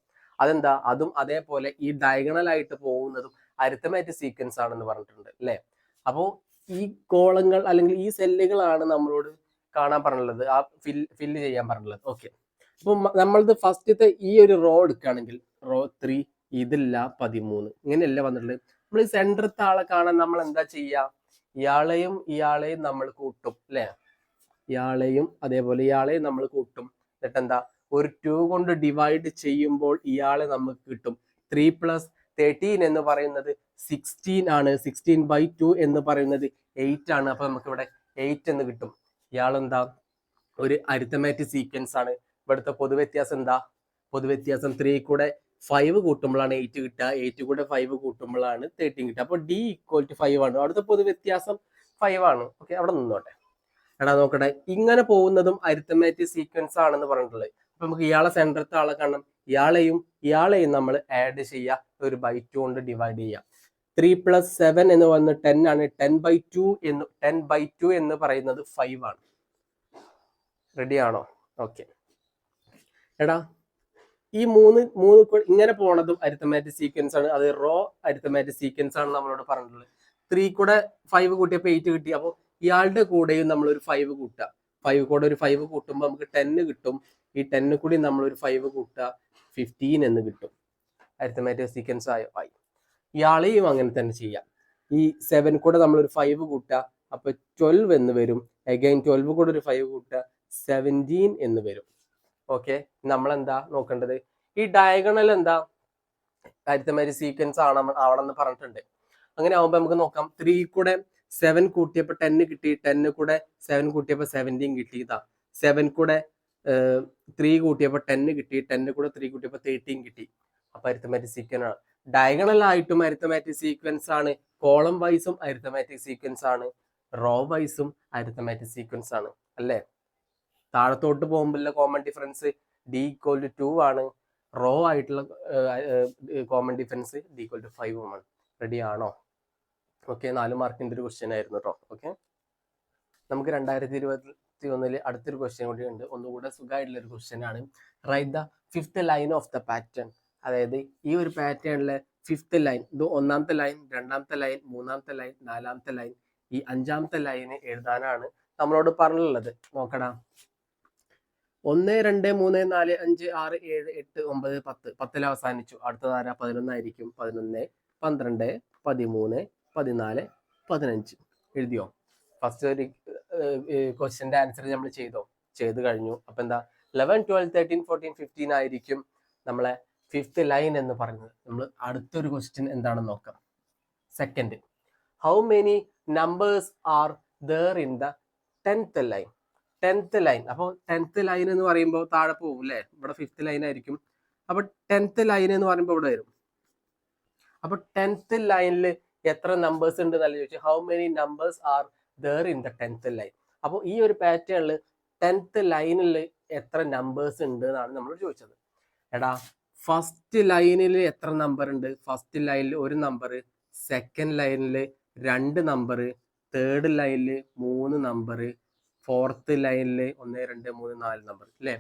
S1: അതെന്താ? അതും അതേപോലെ ഈ ഡയഗണൽ ആയിട്ട് പോകുന്നതും അരിത്തമാറ്റിക് സീക്വൻസ് ആണെന്ന് പറഞ്ഞിട്ടുണ്ട് അല്ലേ? അപ്പോൾ ഈ കോളങ്ങൾ അല്ലെങ്കിൽ ഈ സെല്ലുകളാണ് നമ്മളോട് കാണാൻ പറഞ്ഞുള്ളത്, ആ ഫില്ല് ചെയ്യാൻ പറഞ്ഞുള്ളത്. ഓക്കെ, അപ്പൊ നമ്മളത് ഫസ്റ്റത്തെ ഈ ഒരു റോ എടുക്കുകയാണെങ്കിൽ റോ 3 ഇതില്ല 13 ഇങ്ങനെയല്ല വന്നിട്ടുള്ളത്. നമ്മൾ ഈ സെന്ററത്തെ ആളെ കാണാൻ നമ്മൾ എന്താ ചെയ്യുക? ഇയാളെയും നമ്മൾ കൂട്ടും അല്ലേ? ഇയാളെയും അതേപോലെ ഇയാളെയും നമ്മൾ കൂട്ടും. എന്നിട്ട് എന്താ, ഒരു 2 കൊണ്ട് ഡിവൈഡ് ചെയ്യുമ്പോൾ ഇയാളെ നമുക്ക് കിട്ടും. 3 + 13 എന്ന് പറയുന്നത് 16 ആണ്. 16/2 എന്ന് പറയുന്നത് 8 ആണ്. അപ്പൊ നമുക്ക് ഇവിടെ 8 എന്ന് കിട്ടും. ഇയാളെന്താ, ഒരു അരിത്തമാറ്റിക് സീക്വൻസ് ആണ്. ഇവിടുത്തെ പൊതുവ്യത്യാസം എന്താ? പൊതുവ്യത്യാസം 3 കൂടെ 5 കൂട്ടുമ്പോഴാണ് 8 കിട്ടുക, 8 കൂടെ 5 കൂട്ടുമ്പോഴാണ് 13 കിട്ടുക. അപ്പൊ D = 5 ആണ്. അവിടുത്തെ പൊതുവ്യത്യാസം 5 ആണ്. ഓക്കെ, അവിടെ നിന്നോട്ടെ. എടാ നോക്കട്ടെ, ഇങ്ങനെ പോകുന്നതും അരിത്തമാറ്റിക് സീക്വൻസ് ആണെന്ന് പറഞ്ഞിട്ടുള്ളത്. അപ്പൊ നമുക്ക് ഇയാളെ സെന്ററത്തെ ആളെ കാണണം. ഇയാളെയും നമ്മൾ ആഡ് ചെയ്യുക, ഒരു 2 കൊണ്ട് ഡിവൈഡ് ചെയ്യുക. 3 + 7 എന്ന് വന്ന് 10 ആണ്. 10/2 എന്ന് പറയുന്നത് 5 ആണ്. റെഡി ആണോ? ഓക്കെ, എടാ ഈ മൂന്ന് ഇങ്ങനെ പോണതും അരിത്തമാറ്റിക് സീക്വൻസ് ആണ്. അത് റോ അരിത്തമാറ്റിക് സീക്വൻസ് ആണ് നമ്മളോട് പറഞ്ഞിട്ടുള്ളത്. 3 കൂടെ 5 കൂട്ടിയപ്പോൾ 8 കിട്ടി. അപ്പോൾ ഇയാളുടെ കൂടെയും നമ്മളൊരു 5 കൂട്ടുക. 5 കൂടെ ഒരു 5 കൂട്ടുമ്പോൾ നമുക്ക് 10 കിട്ടും. ഈ 10 കൂടി നമ്മളൊരു 5 കൂട്ടുക, 15 എന്ന് കിട്ടും. അരിത്തമാറ്റിക് സീക്വൻസ് ആയി. ഇയാളെയും അങ്ങനെ തന്നെ ചെയ്യാം. ഈ 7 കൂടെ നമ്മളൊരു 5 കൂട്ടുക, അപ്പൊ 12 എന്ന് വരും. അഗൈൻ 12 കൂടെ ഒരു 5 കൂട്ടുക, 17 എന്ന് വരും. ഓക്കെ, നമ്മളെന്താ നോക്കേണ്ടത്? ഈ ഡയഗണൽ എന്താ അരിത്തമാറ്റിക് സീക്വൻസ് ആവണമെന്ന് പറഞ്ഞിട്ടുണ്ട്. അങ്ങനെ ആവുമ്പോൾ നമുക്ക് നോക്കാം. 3 കൂടെ 7 കൂട്ടിയപ്പോൾ 10 കിട്ടി, 10 കൂടെ 7 കൂട്ടിയപ്പോൾ 17 കിട്ടി. 7 കൂടെ 3 കൂട്ടിയപ്പോൾ 10 കിട്ടി, 10 കൂടെ 3 കൂട്ടിയപ്പോൾ 13 കിട്ടി. അപ്പൊ അരിത്തമാറ്റിക് സീക്വൻസ് ആണ്. ഡയഗണൽ ആയിട്ടും അരിത്തമാറ്റിക് സീക്വൻസ് ആണ്, കോളം വൈസും അരിത്തമാറ്റിക് സീക്വൻസ് ആണ്, റോ വൈസും അരിത്തമാറ്റിക് സീക്വൻസ് ആണ് അല്ലേ? താഴത്തോട്ട് പോകുമ്പോഴുള്ള കോമൺ ഡിഫറൻസ് D = 2 ആണ്. റോ ആയിട്ടുള്ള കോമൺ ഡിഫറൻസ് D = 5 ആണ്. റെഡി ആണോ? ഓക്കെ, 4 മാർക്കിന്റെ ഒരു ക്വസ്റ്റ്യൻ ആയിരുന്നു കേട്ടോ. ഓക്കെ, നമുക്ക് 2021 അടുത്തൊരു ക്വസ്റ്റ്യൻ കൂടി ഉണ്ട്. ഒന്നുകൂടെ സുഖമായിട്ടുള്ള ഒരു ക്വസ്റ്റ്യൻ ആണ്. Write the 5th line of the pattern. അതായത് ഈ ഒരു പാറ്റേണിലെ 5th ലൈൻ, ഇത് 1ാമത്തെ ലൈൻ, 2ാമത്തെ ലൈൻ, 3ാമത്തെ ലൈൻ, 4ാമത്തെ ലൈൻ, ഈ 5ാമത്തെ ലൈന് എഴുതാനാണ് നമ്മളോട് പറഞ്ഞിട്ടുള്ളത്. നോക്കടാ, 1 2 3 4 5 6 7 8 9 10 10ൽ അവസാനിച്ചു. അടുത്തതാര? 11 ആയിരിക്കും. 11 12 13 14 15 എഴുതിയോ? ഫസ്റ്റ് ഒരു ക്വസ്റ്റ്യന്റെ ആൻസർ നമ്മൾ ചെയ്തു കഴിഞ്ഞു. അപ്പൊ എന്താ, 11 12 13 14 15 ആയിരിക്കും നമ്മളെ 5th ലൈൻ എന്ന് പറയുന്നത്. നമ്മൾ അടുത്തൊരു ക്വസ്റ്റ്യൻ എന്താണെന്ന് നോക്കാം. Second, how many numbers are there in the 10th line? 10th line. അപ്പോൾ 10th ലൈൻ എന്ന് പറയുമ്പോൾ താഴെ പോകും അല്ലേ? ഇവിടെ 5th ലൈൻ ആയിരിക്കും. അപ്പൊ 10th ലൈൻ എന്ന് പറയുമ്പോൾ ഇവിടെ വരും. അപ്പൊ 10th ലൈനിൽ എത്ര നമ്പേഴ്സ് ഉണ്ട് എന്നല്ല ചോദിച്ചു. How many numbers are there in the 10th line? അപ്പോൾ ഈ ഒരു പാറ്റേണിൽ 10th ലൈനിൽ എത്ര നമ്പേഴ്സ് ഉണ്ട് എന്നാണ് നമ്മൾ ചോദിച്ചത്. എടാ, ഫസ്റ്റ് ലൈനിൽ എത്ര നമ്പർ ഉണ്ട്? ഫസ്റ്റ് ലൈനിൽ 1 നമ്പർ, സെക്കൻഡ് ലൈനിൽ 2 നമ്പർ, തേർഡ് ലൈനിൽ 3 നമ്പർ, 4th ലൈനിൽ 1 2 3 4 നമ്പർ അല്ലേ?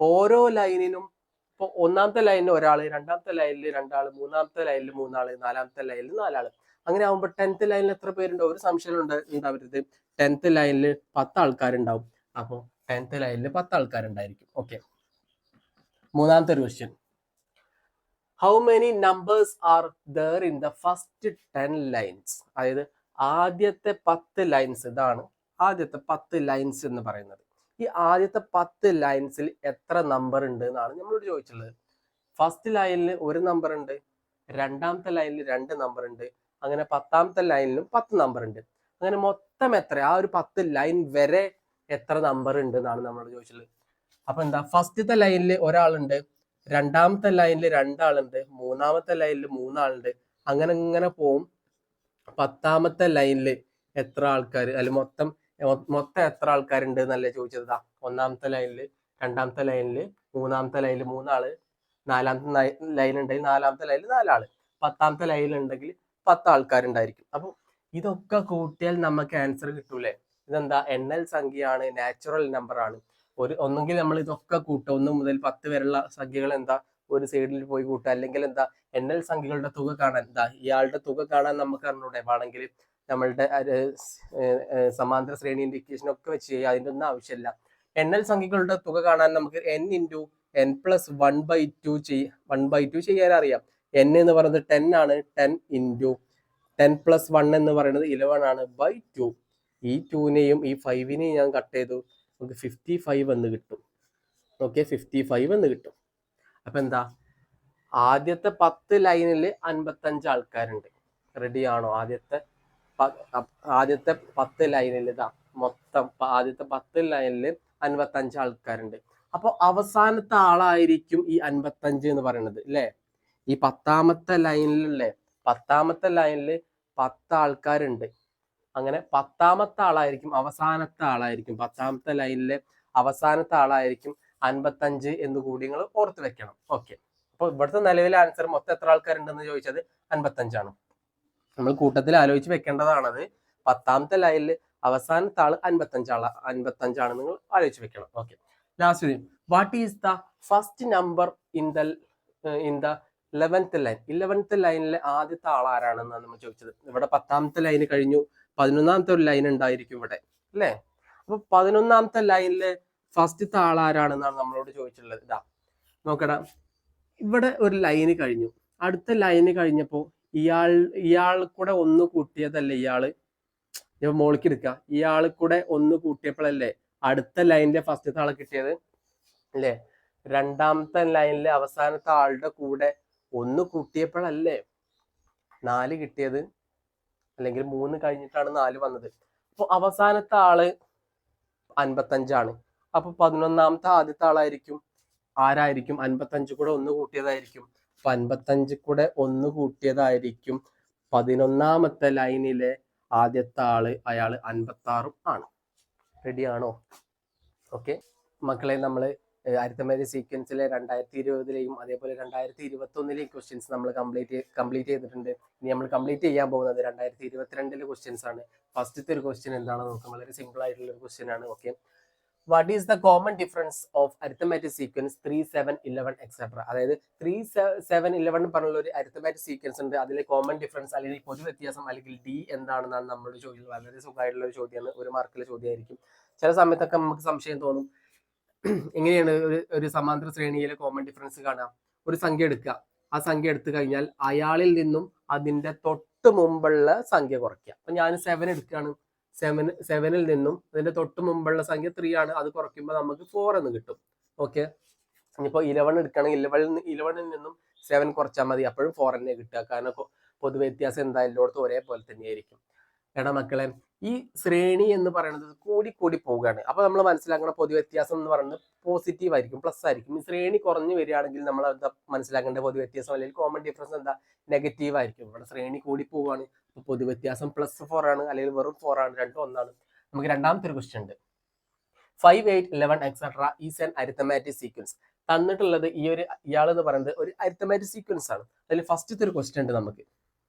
S1: ഓരോ ലൈനിനും ഇപ്പോൾ ഒന്നാമത്തെ ലൈനിൽ ഒരാൾ, രണ്ടാമത്തെ ലൈനിൽ രണ്ടാൾ, മൂന്നാമത്തെ ലൈനിൽ മൂന്നാൾ, നാലാമത്തെ ലൈനിൽ നാലാൾ. അങ്ങനെ ആകുമ്പോൾ 10th ലൈനിൽ എത്ര പേരുണ്ട്? ഒരു സംശയം ഉണ്ടാവരുത്. 10th ലൈനിൽ 10 ആൾക്കാരുണ്ടാവും. അപ്പോൾ 10th ലൈനിൽ 10 ആൾക്കാരുണ്ടായിരിക്കും. ഓക്കെ, മൂന്നാമത്തെ ഒരു question. How many numbers are there in the first 10 lines? അതായത് ആദ്യത്തെ 10 ലൈൻസ്, ഇതാണ് ആദ്യത്തെ 10 ലൈൻസ് എന്ന് പറയുന്നത്. ഈ ആദ്യത്തെ 10 ലൈൻസിൽ എത്ര നമ്പർ ഉണ്ട് എന്നാണ് നമ്മളോട് ചോദിച്ചുള്ളത്. ഫസ്റ്റ് ലൈനിൽ ഒരു നമ്പർ ഉണ്ട്, രണ്ടാമത്തെ ലൈനിൽ 2 നമ്പർ ഉണ്ട്, അങ്ങനെ 10ാമത്തെ ലൈനിലും 10 നമ്പർ ഉണ്ട്. അങ്ങനെ മൊത്തം എത്ര, ആ ഒരു 10 ലൈൻ വരെ എത്ര നമ്പർ ഉണ്ട് എന്നാണ് നമ്മളോട് ചോദിച്ചുള്ളത്. അപ്പൊ എന്താ, ഫസ്റ്റത്തെ ലൈനിൽ ഒരാളുണ്ട്, രണ്ടാമത്തെ ലൈനിൽ 2 ആളുണ്ട്, മൂന്നാമത്തെ ലൈനിൽ 3 ആളുണ്ട്, അങ്ങനെ ഇങ്ങനെ പോവും. 10ാമത്തെ ലൈനിൽ എത്ര ആൾക്കാർ, അല്ലെങ്കിൽ മൊത്തം എത്ര ആൾക്കാരുണ്ട് എന്നല്ലേ ചോദിച്ചത്. ഒന്നാമത്തെ ലൈനിൽ, രണ്ടാമത്തെ ലൈനിൽ, മൂന്നാമത്തെ ലൈനിൽ 3 ആള്, നാലാമത്തെ ലൈൻ ഉണ്ടെങ്കിൽ 4ാമത്തെ ലൈനിൽ 4 ആള്, 10ാമത്തെ ലൈനിൽ ഉണ്ടെങ്കിൽ 10 ആൾക്കാരുണ്ടായിരിക്കും. അപ്പൊ ഇതൊക്കെ കൂട്ടിയാൽ നമുക്ക് ആൻസർ കിട്ടൂലേ? ഇതെന്താ, എണ്ണൽ സംഖ്യയാണ്, നാച്ചുറൽ നമ്പർ ആണ്. ഒന്നെങ്കിൽ നമ്മൾ ഇതൊക്കെ കൂട്ടുക, 1 മുതൽ 10 വരെയുള്ള സംഖ്യകൾ എന്താ ഒരു സൈഡിൽ പോയി കൂട്ടുക, അല്ലെങ്കിൽ എന്താ എണ്ണൽ സംഖ്യകളുടെ തുക കാണാൻ, ഇയാളുടെ തുക കാണാൻ നമുക്ക് അറിഞ്ഞൂടെ? വേണമെങ്കിൽ നമ്മളുടെ സമാന്തര ശ്രേണിന്റെ ഇക്വേഷൻ ഒക്കെ വെച്ച് ചെയ്യുക, അതിൻ്റെ ഒന്നും ആവശ്യമില്ല. എണ്ണൽ സംഖ്യകളുടെ തുക കാണാൻ നമുക്ക് n × n+1/2 1/2 ചെയ്യാൻ അറിയാം. n എന്ന് പറയുന്നത് 10 ആണ്, 10 × 10+1 എന്ന് പറയുന്നത് 11 ആണ് /2. ഈ 2നെയും ഈ 5നെയും ഞാൻ കട്ട് ചെയ്തു, നമുക്ക് 55 എന്ന് കിട്ടും. ഓക്കെ, 55 എന്ന് കിട്ടും. അപ്പൊ എന്താ, ആദ്യത്തെ 10 ലൈനിൽ 55 ആൾക്കാരുണ്ട്. റെഡി ആണോ? ആദ്യത്തെ 10 ലൈനിൽ മൊത്തം ആദ്യത്തെ 10 ലൈനിൽ 55 ആൾക്കാരുണ്ട്. അപ്പോൾ അവസാനത്തെ ആളായിരിക്കും ഈ 55 എന്ന് പറയുന്നത് അല്ലേ? ഈ 10ാമത്തെ ലൈനിലല്ലേ, 10ാമത്തെ ലൈനിൽ 10 ആൾക്കാരുണ്ട്. അങ്ങനെ 10ാമത്തെ ആളായിരിക്കും അവസാനത്തെ ആളായിരിക്കും. 10ാമത്തെ ലൈനിലെ അവസാനത്തെ ആളായിരിക്കും 55 എന്ന് കൂടി നിങ്ങൾ ഓർത്ത് വെക്കണം. ഓക്കെ, അപ്പോൾ ഇവിടുത്തെ നിലവിലെ ആൻസർ മൊത്തം എത്ര ആൾക്കാരുണ്ടെന്ന് ചോദിച്ചത് 55 ആണ്. നമ്മൾ കൂട്ടത്തിൽ ആലോചിച്ച് വെക്കേണ്ടതാണത്. 10ാമത്തെ ലൈനിൽ അവസാനത്തെ ആള് 55 ആണ്, നിങ്ങൾ ആലോചിച്ച് വെക്കണം. Okay, last, what is the first number in the 11th line? 11th ലൈനിലെ ആദ്യത്തെ ആൾ ആരാണെന്നാണ് നമ്മൾ ചോദിച്ചത്. ഇവിടെ 10ാമത്തെ ലൈന് കഴിഞ്ഞു, 11ാമത്തെ ഒരു ലൈൻ ഉണ്ടായിരിക്കും ഇവിടെ അല്ലേ? അപ്പൊ 11ാമത്തെ ലൈനിലെ ഫസ്റ്റത്തെ ആൾ ആരാണെന്നാണ് നമ്മളോട് ചോദിച്ചിട്ടുള്ളത്. നോക്കടാ, ഇവിടെ ഒരു ലൈന് കഴിഞ്ഞു, അടുത്ത ലൈന് കഴിഞ്ഞപ്പോ ഇയാൾ കൂടെ ഒന്ന് കൂട്ടിയതല്ലേ ഇയാള്? ഞാൻ മോളിക്ക് എടുക്കുക, ഇയാൾ കൂടെ ഒന്ന് കൂട്ടിയപ്പോഴല്ലേ അടുത്ത ലൈനിലെ ഫസ്റ്റത്തെ ആളെ കിട്ടിയത് അല്ലേ? രണ്ടാമത്തെ ലൈനിലെ അവസാനത്തെ ആളുടെ കൂടെ ഒന്ന് കൂട്ടിയപ്പോഴല്ലേ 4 കിട്ടിയത്, അല്ലെങ്കിൽ 3 കഴിഞ്ഞിട്ടാണ് 4 വന്നത്. അപ്പൊ അവസാനത്തെ ആള് 55 ആണ്. അപ്പൊ 11ാമത്തെ ആദ്യത്തെ ആളായിരിക്കും ആരായിരിക്കും? 55 കൂടെ ഒന്ന് കൂട്ടിയതായിരിക്കും. അപ്പൊ 55 കൂടെ ഒന്ന് കൂട്ടിയതായിരിക്കും 11ാമത്തെ ലൈനിലെ ആദ്യത്തെ ആള്, അയാള് 56 ആണ്. റെഡി ആണോ? ഓക്കെ മക്കളെ, നമ്മള് അരിത്തമെറ്റിക് സീക്വൻസിലെ 2020ലെയും അതേപോലെ 2021ലെയും ക്വസ്റ്റ്യൻസ് നമ്മൾ കംപ്ലീറ്റ് ചെയ്തിട്ടുണ്ട്. ഇനി നമ്മൾ കംപ്ലീറ്റ് ചെയ്യാൻ പോകുന്നത് 2022ലെ ക്വസ്റ്റ്യൻസ് ആണ്. ഫസ്റ്റത്തെ ഒരു ക്വസ്റ്റ്യൻ എന്താണെന്ന് നോക്കാം. വളരെ സിമ്പിൾ ആയിട്ടുള്ള ഒരു ക്വസ്റ്റ്യൻ ആണ്. Okay, what is the common difference of arithmetic sequence 3, 7, 11 etcetera? അതായത് 3, 7, 11 പറഞ്ഞുള്ള ഒരു അരിത്തമാറ്റിക് സീക്വൻസ് ഉണ്ട്. അതിലെ കോമൺ ഡിഫറൻസ് അല്ലെങ്കിൽ പൊതു വ്യത്യാസം അല്ലെങ്കിൽ ഡി എന്താണെന്നാണ് നമ്മളോട് ചോദിച്ചത്. വളരെ സുഖമായിട്ടുള്ള ഒരു ചോദ്യമാണ്, 1 മാർക്കിലെ ചോദ്യമായിരിക്കും. ചില സമയത്തൊക്കെ നമുക്ക് സംശയം തോന്നും, എങ്ങനെയാണ് ഒരു സമാന്തര ശ്രേണിയിലെ കോമൺ ഡിഫറൻസ് കാണാം? ഒരു സംഖ്യ എടുക്കുക, ആ സംഖ്യ എടുത്തു കഴിഞ്ഞാൽ അയാളിൽ നിന്നും അതിന്റെ തൊട്ട് മുമ്പുള്ള സംഖ്യ കുറയ്ക്കുക. അപ്പൊ ഞാൻ 7 എടുക്കുകയാണ്, 7ൽ നിന്നും അതിന്റെ തൊട്ട് മുമ്പുള്ള സംഖ്യ 3 ആണ്, അത് കുറയ്ക്കുമ്പോൾ നമുക്ക് 4 എന്ന് കിട്ടും. ഓക്കെ, ഇനിയിപ്പോൾ 11 എടുക്കുകയാണെങ്കിൽ 11ൽ നിന്നും 7 കുറച്ചാൽ മതി, അപ്പോഴും 4 തന്നെ കിട്ടുക. കാരണം പൊതുവ്യത്യാസം എന്തായാലും എല്ലായിടത്തും ഒരേപോലെ തന്നെയായിരിക്കും. എടാ മക്കളെ, ഈ ശ്രേണി എന്ന് പറയുന്നത് കൂടി പോവുകയാണ്. അപ്പൊ നമ്മൾ മനസ്സിലാക്കുന്ന പൊതുവ്യത്യാസം എന്ന് പറയുന്നത് പോസിറ്റീവ് ആയിരിക്കും, പ്ലസ് ആയിരിക്കും. ഈ ശ്രേണി കുറഞ്ഞു വരികയാണെങ്കിൽ നമ്മൾ എന്താ മനസ്സിലാക്കേണ്ട? പൊതുവ്യത്യാസം അല്ലെങ്കിൽ കോമൺ ഡിഫറൻസ് എന്താ? നെഗറ്റീവ് ആയിരിക്കും. ഇവിടെ ശ്രേണി കൂടി പോവുകയാണ്, പൊതുവ്യത്യാസം +4 ആണ്, അല്ലെങ്കിൽ വെറും 4 ആണ്, രണ്ടും ഒന്നാണ്. നമുക്ക് രണ്ടാമത്തെ ഒരു ക്വസ്റ്റ്യൻ ഉണ്ട്. 5, 8, 11 etcetera is an arithmetic sequence. തന്നിട്ടുള്ളത് ഇയാൾ എന്ന് പറയുന്നത് ഒരു അരിത്തമാറ്റിക് സീക്വൻസ് ആണ്. അതിൽ ഫസ്റ്റത്തെ ഒരു ക്വസ്റ്റ്യൻ ഉണ്ട് നമുക്ക്.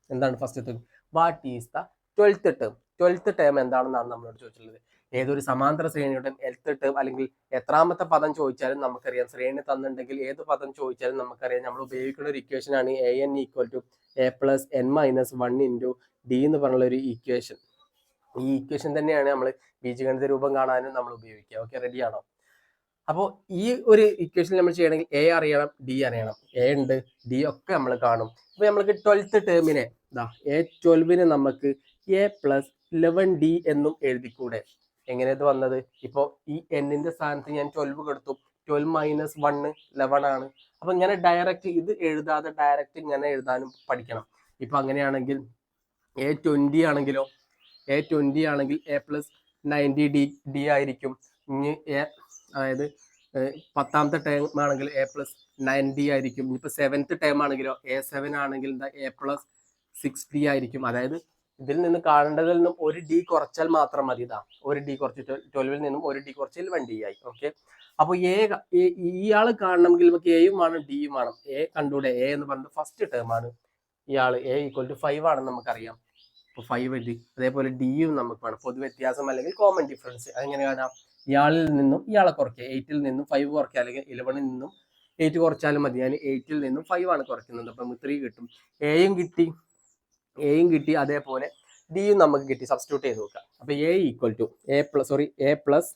S1: എന്താണ് ഫസ്റ്റത്തെ? What is the 12th term? 12th term എന്താണെന്നാണ് നമ്മളോട് ചോദിച്ചിട്ടുള്ളത്. ഏതൊരു സമാന്തര ശ്രേണിയുടെ nth ടേം അല്ലെങ്കിൽ എത്രാമത്തെ പദം ചോദിച്ചാലും നമുക്കറിയാം, ശ്രേണി തന്നിട്ടുണ്ടെങ്കിൽ ഏത് പദം ചോദിച്ചാലും നമുക്കറിയാം നമ്മൾ ഉപയോഗിക്കുന്ന ഒരു ഇക്വേഷൻ ആണ് an = a + n-1 × d എന്ന് പറഞ്ഞുള്ള ഒരു ഇക്വേഷൻ. ഈ ഇക്വേഷൻ തന്നെയാണ് നമ്മൾ ബീജഗണിത രൂപം കാണാനും നമ്മൾ ഉപയോഗിക്കുക. ഓക്കെ, റെഡി ആണോ? അപ്പോൾ ഈ ഒരു ഇക്വേഷൻ നമ്മൾ ചെയ്യണമെങ്കിൽ എ അറിയണം, ഡി അറിയണം. എ ഉണ്ട്, ഡി ഒക്കെ നമ്മൾ കാണും. ഇപ്പൊ നമ്മൾക്ക് 12th ടേമിനെ A12 നമുക്ക് a + 11d എന്നും എഴുതിക്കൂടെ? എങ്ങനെ ഇത് വന്നത്? ഇപ്പോൾ ഈ എന്നിന്റെ സ്ഥാനത്ത് ഞാൻ 12 കൊടുത്തു. 12 - 1 11 ആണ്. അപ്പൊ ഇങ്ങനെ ഡയറക്റ്റ് ഇത് എഴുതാതെ ഡയറക്റ്റ് ഇങ്ങനെ എഴുതാനും പഠിക്കണം. ഇപ്പൊ അങ്ങനെയാണെങ്കിൽ A20 ആണെങ്കിലോ, A20 ആണെങ്കിൽ a + 90d ആയിരിക്കും. ഇനി അതായത് 10th ടേം ആണെങ്കിൽ a + 9d ആയിരിക്കും. ഇനിയിപ്പോൾ 7th ടേം ആണെങ്കിലോ A7 ആണെങ്കിൽ a + 6d ആയിരിക്കും. അതായത് ഇതിൽ നിന്ന് കാണേണ്ടതിൽ നിന്നും ഒരു ഡി കുറച്ചാൽ മാത്രം മതി. ഒരു ഡി കുറച്ച് 12ൽ നിന്നും ഒരു ഡി കുറച്ചാൽ 1d ആയി. ഓക്കെ, അപ്പോൾ ഇയാൾ കാണണമെങ്കിൽ നമുക്ക് എയും വേണം ഡിയും വേണം. എ കണ്ടൂടെ? എ എന്ന് പറയുന്നത് ഫസ്റ്റ് ടേം ആണ്. ഇയാൾ a = 5 ആണെന്ന് നമുക്കറിയാം. അപ്പോൾ 5 എഴുതി. അതേപോലെ ഡിയും നമുക്ക് വേണം, പൊതു വ്യത്യാസം അല്ലെങ്കിൽ കോമൺ ഡിഫറൻസ്. അതെങ്ങനെ കാണാം? ഇയാളിൽ നിന്നും ഇയാളെ കുറയ്ക്കുക, 8ൽ നിന്നും 5 കുറയ്ക്കുക, അല്ലെങ്കിൽ 11ൽ നിന്നും 8 കുറച്ചാലും മതി. ഞാൻ 8ൽ നിന്നും 5 ആണ് കുറയ്ക്കുന്നത്. അപ്പം 3 കിട്ടും. എയും കിട്ടി, അതേപോലെ ഡിയും നമുക്ക് കിട്ടി. സബ്സ്റ്റിറ്റ്യൂട്ട് ചെയ്ത് നോക്കാം. അപ്പൊ a +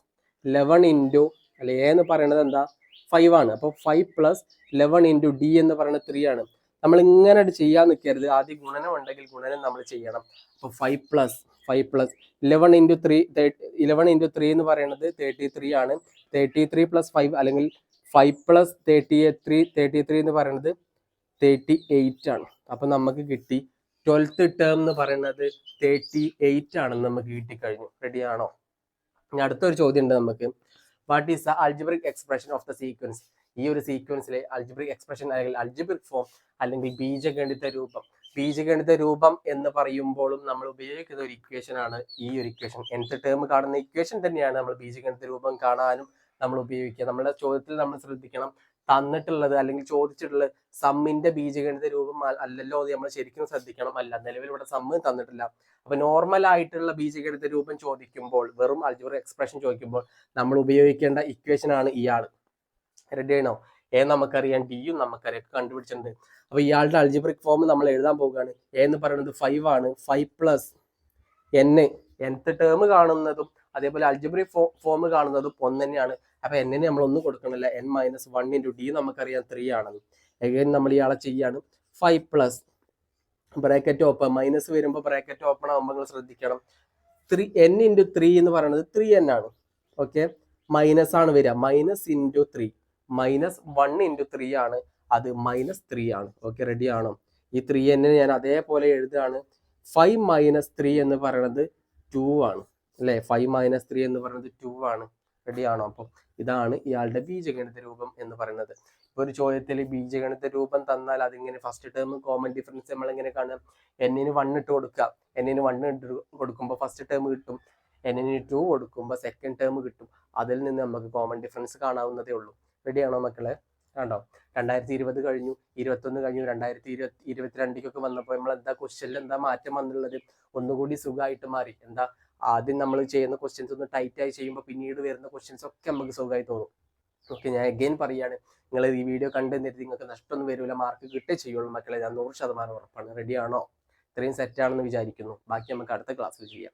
S1: 11 അല്ലെ എ എന്ന് പറയുന്നത് എന്താ? 5 ആണ്. അപ്പോൾ 5 + 11 × d എന്ന് പറയുന്നത് 3 ആണ്. നമ്മൾ ഇങ്ങനെ ചെയ്യാൻ നിൽക്കരുത്. ആദ്യം ഗുണനം ഉണ്ടെങ്കിൽ ഗുണനം നമ്മൾ ചെയ്യണം. അപ്പോൾ 5 + 11 × 3 11 × 3 എന്ന് പറയുന്നത് 33 ആണ്. 33 + 5 അല്ലെങ്കിൽ 5 + 33 എന്ന് പറയുന്നത് 38 ആണ്. അപ്പൊ നമുക്ക് കിട്ടി 12th ടേം എന്ന് പറയുന്നത് 38 ആണെന്ന് നമുക്ക് കിട്ടിക്കഴിഞ്ഞു. റെഡി ആണോ? ഇനി അടുത്തൊരു ചോദ്യം ഉണ്ട് നമുക്ക്. What is the algebraic expression of the sequence? ഈ ഒരു സീക്വൻസിലെ അൾജിബ്രിക് എക്സ്പ്രഷൻ അല്ലെങ്കിൽ അൾജിബ്രിക് ഫോം അല്ലെങ്കിൽ ബീജഗണിത രൂപം എന്ന് പറയുമ്പോഴും നമ്മൾ ഉപയോഗിക്കുന്ന ഒരു ഇക്വേഷൻ ആണ് ഈ ഒരു ഇക്വേഷൻ. nth ടേം കാണുന്ന ഇക്വേഷൻ തന്നെയാണ് നമ്മൾ ബീജഗണിത രൂപം കാണാനും നമ്മൾ ഉപയോഗിക്കുക. നമ്മുടെ ചോദ്യത്തിൽ നമ്മൾ ശ്രദ്ധിക്കണം, തന്നിട്ടുള്ളത് അല്ലെങ്കിൽ ചോദിച്ചിട്ടുള്ളത് സമ്മിന്റെ ബീജഗണിത രൂപം അല്ലല്ലോ, അത് നമ്മൾ ശരിക്കും ശ്രദ്ധിക്കണം. അല്ല, നിലവിൽ ഇവിടെ സമ്മ് തന്നിട്ടില്ല. അപ്പൊ നോർമൽ ആയിട്ടുള്ള ബീജഗണിത രൂപം ചോദിക്കുമ്പോൾ, വെറും അൾജിബ്രിക് എക്സ്പ്രഷൻ ചോദിക്കുമ്പോൾ നമ്മൾ ഉപയോഗിക്കേണ്ട ഇക്വേഷൻ ആണ് ഇയാൾ. റെഡി ആണോ? എ നമുക്കറിയാം, ഡിയും നമുക്കറിയാം, കണ്ടുപിടിച്ചിട്ടുണ്ട്. അപ്പൊ ഇയാളുടെ അൾജിബ്രിക് ഫോം നമ്മൾ എഴുതാൻ പോവുകയാണ്. എ എന്ന് പറയുന്നത് 5 ആണ്. 5 + nth ടേം കാണുന്നതും അതേപോലെ അൾജിബ്രിക് ഫോം കാണുന്നതും ഒന്ന് തന്നെയാണ്. അപ്പൊ n നമ്മൾ ഒന്നും കൊടുക്കണില്ല. n - 1 × d നമുക്കറിയാം 3 ആണെന്ന്. എഗൈൻ നമ്മൾ ഇയാളെ ചെയ്യാണ്. 5 ബ്രാക്കറ്റ് ഓപ്പൺ, മൈനസ് വരുമ്പോൾ ബ്രാക്കറ്റ് ഓപ്പൺ ആകുമ്പോൾ നിങ്ങൾ ശ്രദ്ധിക്കണം. n × 3 എന്ന് പറയുന്നത് 3n ആണ്. ഓക്കെ, മൈനസ് ആണ് വരിക. മൈനസ് × 3 -1 × 3 ആണ്, അത് -3 ആണ്. ഓക്കെ, റെഡി ആണോ? ഈ 3n ഞാൻ അതേപോലെ എഴുതുകയാണ്. 5 - 3 എന്ന് പറയുന്നത് 2 ആണ് അല്ലെ? 5 - 3 എന്ന് പറയുന്നത് 2 ആണ്. റെഡി ആണോ? അപ്പം ഇതാണ് ഇയാളുടെ ബീജഗണിത രൂപം എന്ന് പറയുന്നത്. ഇപ്പൊ ഒരു ചോദ്യത്തിൽ ബീജഗണിത രൂപം തന്നാൽ അതിങ്ങനെ ഫസ്റ്റ് ടേം കോമൺ ഡിഫറൻസ് നമ്മൾ എങ്ങനെ കാണാം? n-ന് 1 ഇട്ട് കൊടുക്കുക. n-ന് 1 ഇട്ട് കൊടുക്കുമ്പോൾ ഫസ്റ്റ് ടേം കിട്ടും. n-ന് 2 കൊടുക്കുമ്പോൾ സെക്കൻഡ് ടേം കിട്ടും. അതിൽ നിന്ന് നമുക്ക് കോമൺ ഡിഫറൻസ് കാണാവുന്നതേ ഉള്ളൂ. റെഡി ആണോ മക്കളെ? കണ്ടോ, 2020 കഴിഞ്ഞു, 21 കഴിഞ്ഞു, 2022 വന്നപ്പോൾ നമ്മൾ എന്താ ക്വസ്റ്റ്യനിൽ എന്താ മാറ്റം വന്നുള്ളത്? ഒന്നുകൂടി സുഖമായിട്ട് മാറി. എന്താ, ആദ്യം നമ്മൾ ചെയ്യുന്ന ക്വസ്റ്റ്യൻസ് ഒന്ന് ടൈറ്റ് ആയി ചെയ്യുമ്പോൾ പിന്നീട് വരുന്ന ക്വസ്റ്റ്യൻസ് ഒക്കെ നമുക്ക് സുഖമായി തോന്നും. ഓക്കെ, ഞാൻ അഗെയിൻ പറയാണ്, നിങ്ങൾ ഈ വീഡിയോ കണ്ടുവന്നിട്ട് നിങ്ങൾക്ക് നഷ്ടമൊന്നും വരില്ല, മാർക്ക് കിട്ടേ ചെയ്യുള്ളൂ മക്കളെ. ഞാൻ 100% ഉറപ്പാണ്. റെഡി ആണോ? ഇത്രയും സെറ്റ് ആണെന്ന് വിചാരിക്കുന്നു. ബാക്കി നമുക്ക് അടുത്ത ക്ലാസ്സിൽ ചെയ്യാം.